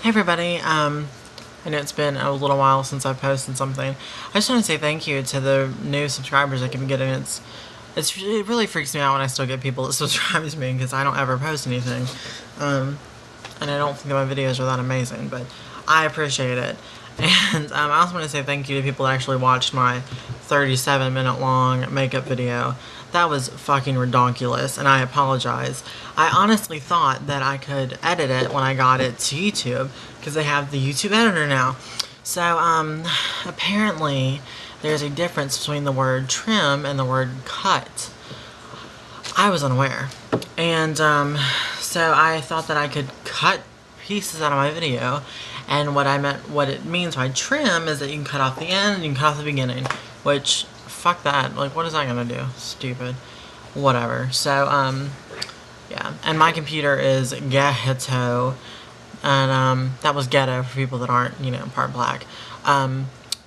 Hey everybody, I know it's been a little while since I've posted something. I just want to say thank you to the new subscribers I keep getting. It really freaks me out when I still get people that subscribe to me because I don't ever post anything. And I don't think that my videos are that amazing, but I appreciate it. And I also want to say thank you to people that actually watched my 37-minute long makeup video. That was fucking redonkulous, and I apologize. I honestly thought that I could edit it when I got it to YouTube, because they have the YouTube editor now. So, apparently, there's a difference between the word trim and the word cut. I was unaware. And, so I thought that I could cut pieces out of my video, and what it means by trim is that you can cut off the end and you can cut off the beginning, which, fuck that, like, what is that gonna do? Stupid. Whatever. So, yeah, and my computer is ghetto, and, that was ghetto for people that aren't, you know, part black,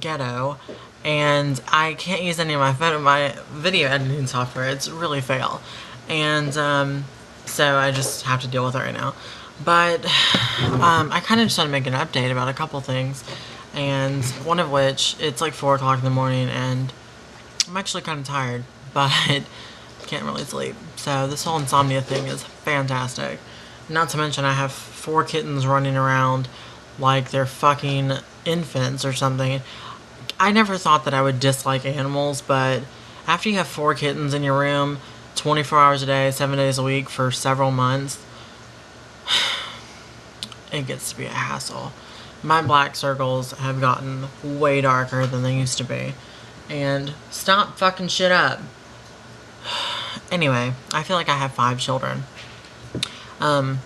ghetto, and I can't use any of my video editing software. It's really fail, and, so I just have to deal with it right now. But, I kind of just want to make an update about a couple things, and one of which, it's like 4 o'clock in the morning, and I'm actually kind of tired, but can't really sleep. So this whole insomnia thing is fantastic. Not to mention I have 4 kittens running around like they're fucking infants or something. I never thought that I would dislike animals, but after you have 4 kittens in your room 24 hours a day, 7 days a week for several months, it gets to be a hassle. My black circles have gotten way darker than they used to be. And stop fucking shit up. Anyway, I feel like I have 5 children. Yeah,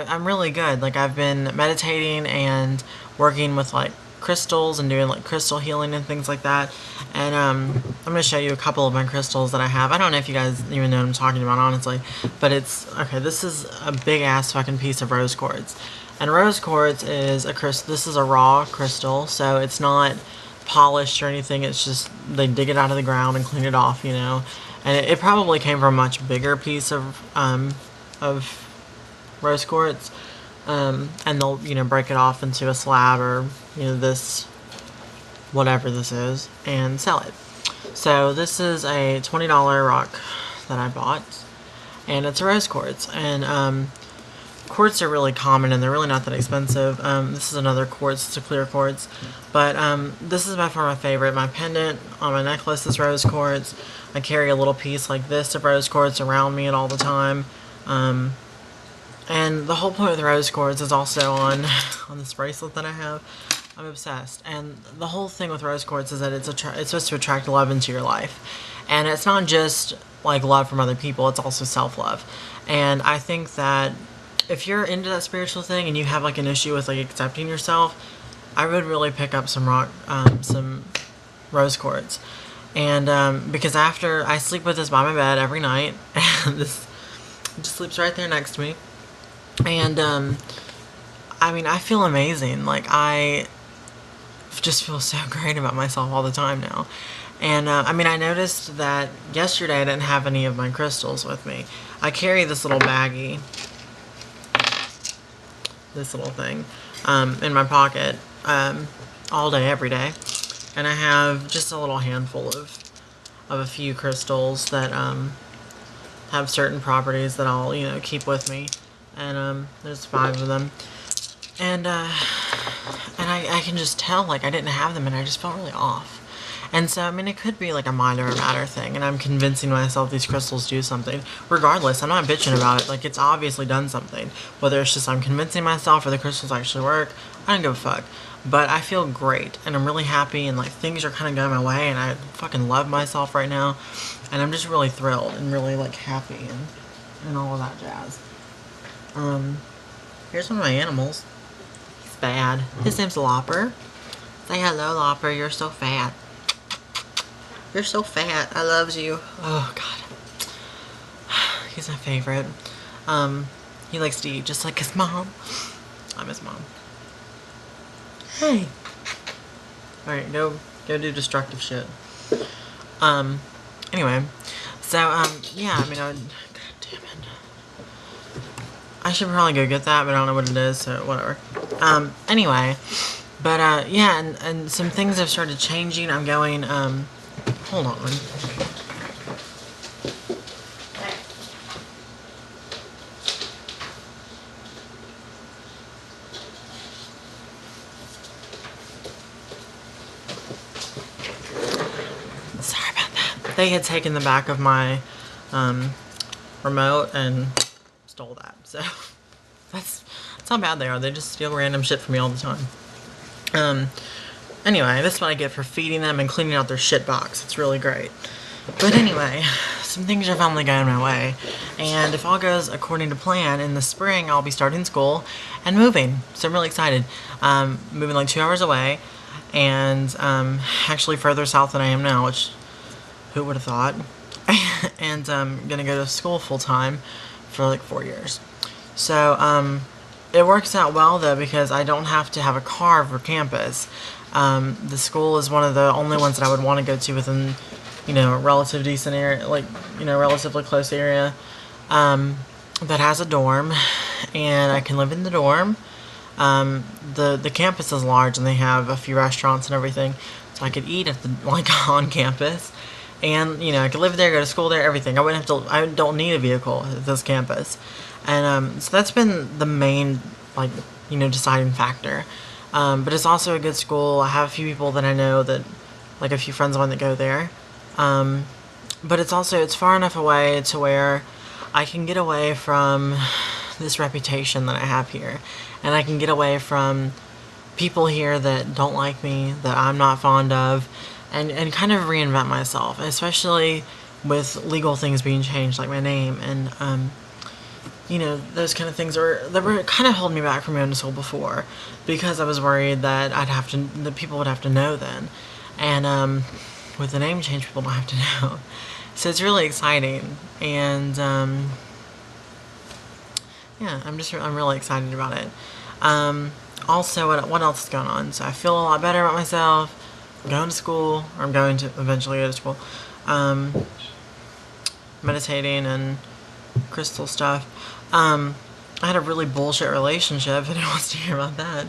I'm really good. Like, I've been meditating and working with, like, crystals and doing, like, crystal healing and things like that. And, I'm gonna show you a couple of my crystals that I have. I don't know if you guys even know what I'm talking about, honestly. But okay, this is a big-ass fucking piece of rose quartz. And rose quartz is this is a raw crystal, so it's not polished or anything. It's just, they dig it out of the ground and clean it off, you know. And it probably came from a much bigger piece of rose quartz, and they'll, you know, break it off into a slab or, you know, this, whatever this is, and sell it. So this is a $20 rock that I bought, and it's a rose quartz, and quartz are really common and they're really not that expensive. This is another quartz, it's a clear quartz, but this is by far my favorite. My pendant on my necklace is rose quartz. I carry a little piece like this of rose quartz around me all the time, and the whole point of the rose quartz is also on this bracelet that I have. I'm obsessed, and the whole thing with rose quartz is that it's supposed to attract love into your life, and it's not just like love from other people, it's also self-love. And I think that if you're into that spiritual thing and you have like an issue with like accepting yourself, I would really pick up some rose quartz. And because after I sleep with this by my bed every night, and this just sleeps right there next to me, and I mean, I feel amazing. Like, I just feel so great about myself all the time now. And I mean, I noticed that yesterday I didn't have any of my crystals with me. I carry this little baggie, this little thing, in my pocket all day, every day, and I have just a little handful of a few crystals that have certain properties that I'll, you know, keep with me, and there's 5 of them, and I can just tell, like, I didn't have them and I just felt really off. And so, I mean, it could be like a mind over matter thing, and I'm convincing myself these crystals do something. Regardless, I'm not bitching about it. Like, it's obviously done something. Whether it's just I'm convincing myself or the crystals actually work, I don't give a fuck. But I feel great, and I'm really happy, and like, things are kind of going my way, and I fucking love myself right now. And I'm just really thrilled and really, like, happy and all of that jazz. Here's one of my animals. He's bad. His name's Lopper. Say hello, Lopper. You're so fat. You're so fat. I loves you. Oh, God. He's my favorite. He likes to eat just like his mom. I'm his mom. Hey. Alright, go do destructive shit. Anyway. So, yeah, I mean, God damn it. I should probably go get that, but I don't know what it is, so whatever. Anyway, but yeah, and some things have started changing. I'm going, hold on. Sorry about that. They had taken the back of my remote and stole that. So that's how bad they are. They just steal random shit from me all the time. Anyway, this is what I get for feeding them and cleaning out their shit box. It's really great. But anyway, some things are finally going my way. And if all goes according to plan, in the spring I'll be starting school and moving. So I'm really excited. Moving like 2 hours away, and actually further south than I am now, which who would have thought? And I'm gonna go to school full time for like 4 years. So it works out well though, because I don't have to have a car for campus. The school is one of the only ones that I would want to go to within, you know, a relative decent area, like, you know, relatively close area, that has a dorm, and I can live in the dorm. The campus is large, and they have a few restaurants and everything, so I could eat at the, like, on campus, and, you know, I could live there, go to school there, everything. I don't need a vehicle at this campus, and, so that's been the main, like, you know, deciding factor. But it's also a good school. I have a few people that I know that, like a few friends of mine that go there. But it's far enough away to where I can get away from this reputation that I have here. And I can get away from people here that don't like me, that I'm not fond of, and kind of reinvent myself, especially with legal things being changed, like my name, and, you know, those kind of things that were kind of holding me back from going to school before, because I was worried that that people would have to know then, and with the name change, people don't have to know. So it's really exciting, and yeah, I'm really excited about it. Also, what else is going on? So I feel a lot better about myself. I'm going to school, or I'm going to eventually go to school. Meditating and crystal stuff. I had a really bullshit relationship, if anyone wants to hear about that.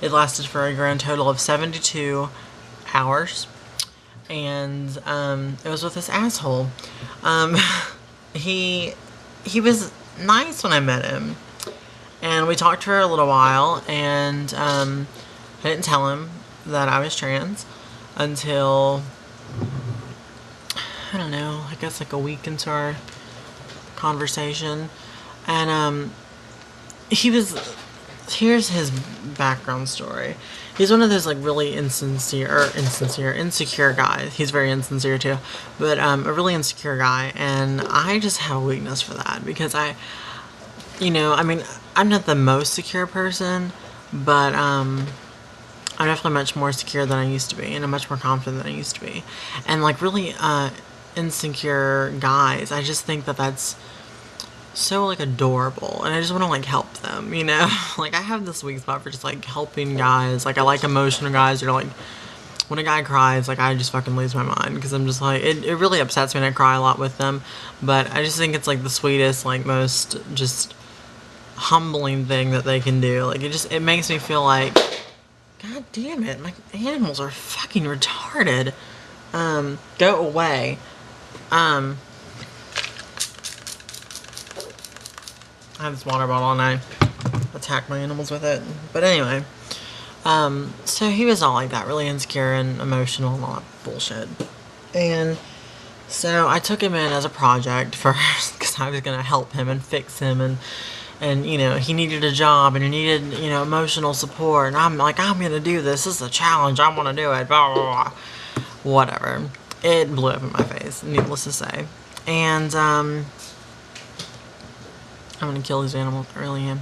It lasted for a grand total of 72 hours, and it was with this asshole. He was nice when I met him, and we talked for a little while, and I didn't tell him that I was trans until, I don't know, I guess like a week into our conversation. And here's his background story. He's one of those like really insecure guys. He's very insincere too, but a really insecure guy, and I just have a weakness for that, because you know, I mean, I'm not the most secure person, but I'm definitely much more secure than I used to be, and I'm much more confident than I used to be. And like really insecure guys, I just think that that's so like adorable, and I just want to like help them, you know. Like I have this weak spot for just like helping guys. Like I like emotional guys. Or like when a guy cries, like I just fucking lose my mind, because I'm just like, it really upsets me, and I cry a lot with them, but I just think it's like the sweetest, like most just humbling thing that they can do. Like it makes me feel like, god damn it, my animals are fucking retarded. Go away. I have this water bottle, and I attack my animals with it. But anyway, so he was all like that, really insecure and emotional and all that bullshit. And so I took him in as a project first, because I was going to help him and fix him, and you know, he needed a job, and he needed, you know, emotional support, and I'm like, I'm going to do this. This is a challenge. I want to do it. Blah, blah, blah. Whatever. It blew up in my face, needless to say. And, I'm gonna kill these animals, I really am.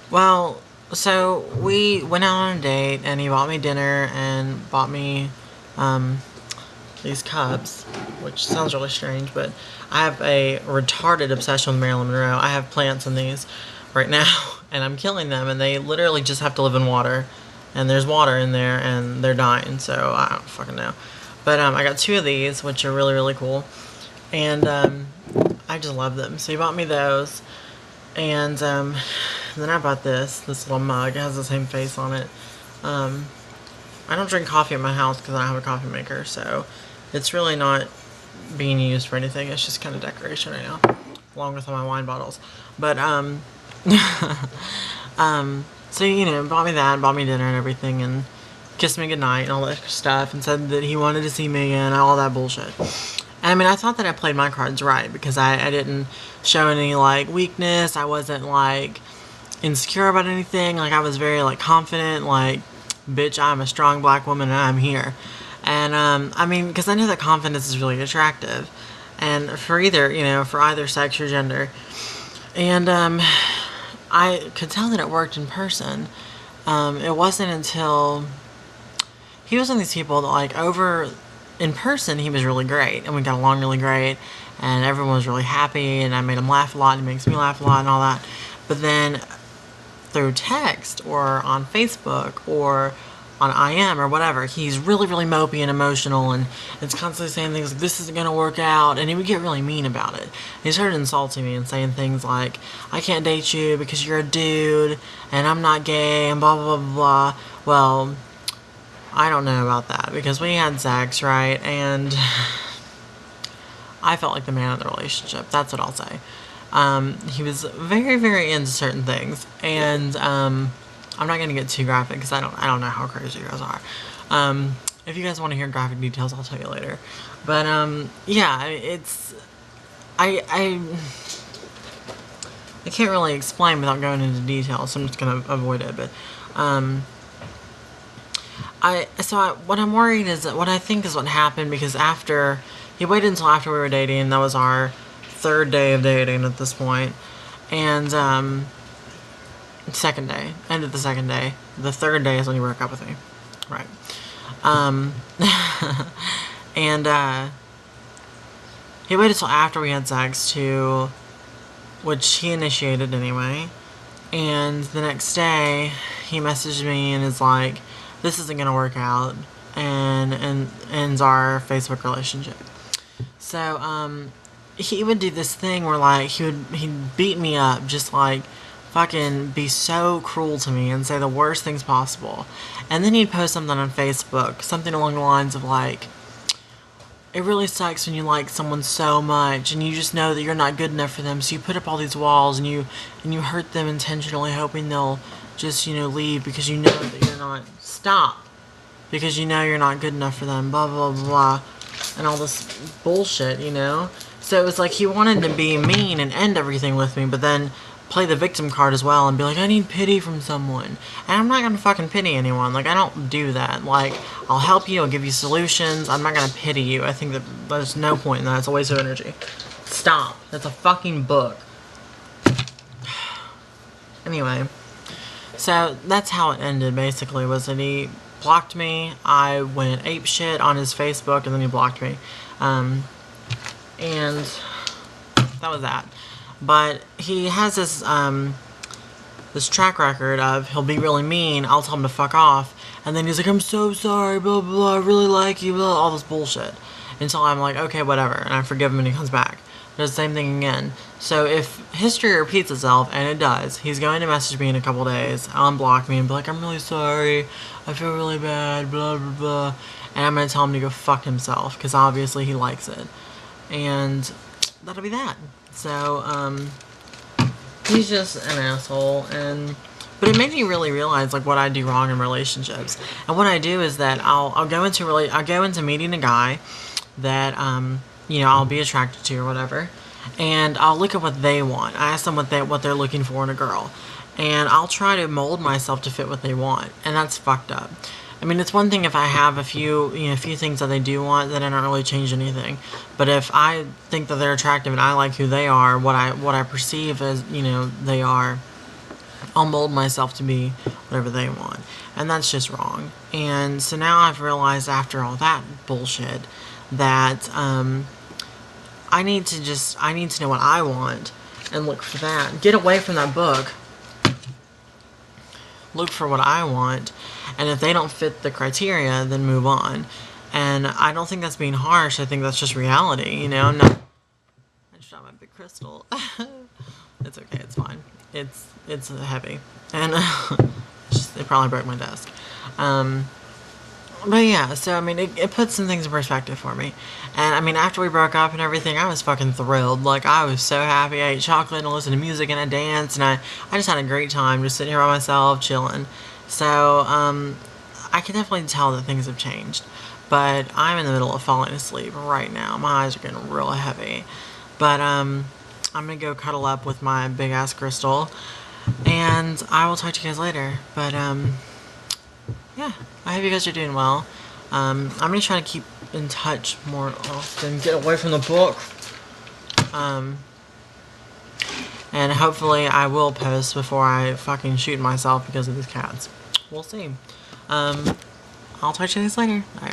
Well, so we went out on a date, and he bought me dinner and bought me these cups, which sounds really strange, but I have a retarded obsession with Marilyn Monroe. I have plants in these right now, and I'm killing them, and they literally just have to live in water, and there's water in there, and they're dying, so I don't fucking know. But I got 2 of these, which are really, really cool, and I just love them. So he bought me those. And then I bought this little mug. It has the same face on it. I don't drink coffee at my house because I don't have a coffee maker, so it's really not being used for anything. It's just kind of decoration right now, along with all my wine bottles. But so you know, bought me that, bought me dinner and everything, and kissed me goodnight and all that stuff, and said that he wanted to see me again, all that bullshit. And I mean, I thought that I played my cards right because I didn't show any like weakness. I wasn't like insecure about anything. Like I was very like confident, like, bitch, I'm a strong black woman and I'm here. And I mean, because I know that confidence is really attractive, and for either, you know, for either sex or gender. And I could tell that it worked in person. It wasn't until he was one of these people that, like, over in person he was really great and we got along really great and everyone was really happy and I made him laugh a lot and he makes me laugh a lot and all that. But then through text or on Facebook or on IM or whatever, he's really, really mopey and emotional, and it's constantly saying things like, this isn't gonna work out, and he would get really mean about it. He started insulting me and saying things like, I can't date you because you're a dude, and I'm not gay, and blah, blah, blah, blah. Well, I don't know about that, because we had sex, right, and I felt like the man of the relationship, that's what I'll say. He was very, very into certain things, and I'm not gonna get too graphic because I don't know how crazy you guys are. If you guys want to hear graphic details, I'll tell you later. But yeah, it's I can't really explain without going into detail, so I'm just gonna avoid it. But what I'm worried is that what I think is what happened, because after he waited until after we were dating, that was our third day of dating at this point, and second day, end of the second day. The third day is when you broke up with me, right? And he waited till after we had sex to, which he initiated anyway. And the next day, he messaged me and is like, "This isn't gonna work out," and ends our Facebook relationship. So he would do this thing where like he'd beat me up, just like fucking be so cruel to me and say the worst things possible. And then he'd post something on Facebook, something along the lines of like, it really sucks when you like someone so much and you just know that you're not good enough for them, so you put up all these walls and you hurt them intentionally, hoping they'll just, you know, leave because you know that you're not, stop, because you know you're not good enough for them, blah blah blah, and all this bullshit, you know. So it was like he wanted to be mean and end everything with me, but then play the victim card as well and be like, I need pity from someone. And I'm not gonna fucking pity anyone. Like, I don't do that. Like, I'll help you, I'll give you solutions. I'm not gonna pity you. I think that there's no point in that. It's a waste of energy. Stop. That's a fucking book. Anyway, so that's how it ended, basically, was that he blocked me. I went ape shit on his Facebook, and then he blocked me. And that was that. But he has this this track record of he'll be really mean, I'll tell him to fuck off, and then he's like, I'm so sorry, blah blah blah, I really like you, blah, all this bullshit. Until I'm like, okay, whatever, and I forgive him and he comes back. Does the same thing again. So if history repeats itself, and it does, he's going to message me in a couple days, unblock me and be like, I'm really sorry, I feel really bad, blah blah blah, and I'm going to tell him to go fuck himself, because obviously he likes it. And that'll be that. So, he's just an asshole, but it made me really realize, like, what I do wrong in relationships. And what I do is that I'll go into meeting a guy that, you know, I'll be attracted to or whatever, and I'll look at what they want. I ask them what they're looking for in a girl, and I'll try to mold myself to fit what they want, and that's fucked up. I mean, it's one thing if I have a few things that they do want, then I don't really change anything. But if I think that they're attractive and I like who they are, what I perceive as, you know, they are, I'll mold myself to be whatever they want. And that's just wrong. And so now I've realized after all that bullshit that I need to know what I want and look for that. Get away from that book. Look for what I want, and if they don't fit the criteria, then move on. And I don't think that's being harsh. I think that's just reality, you know. I just shot my big crystal. It's okay, it's fine. It's heavy. And it probably broke my desk. But yeah, so I mean, it puts some things in perspective for me. And I mean, after we broke up and everything, I was fucking thrilled. Like, I was so happy. I ate chocolate and listened to music and I danced, and I just had a great time just sitting here by myself, chilling. So, I can definitely tell that things have changed. But I'm in the middle of falling asleep right now. My eyes are getting real heavy. But, I'm gonna go cuddle up with my big ass crystal. And I will talk to you guys later. But, yeah, I hope you guys are doing well. I'm gonna try to keep in touch more often, get away from the book. And hopefully I will post before I fucking shoot myself because of these cats. We'll see. I'll talk to you guys later. All right.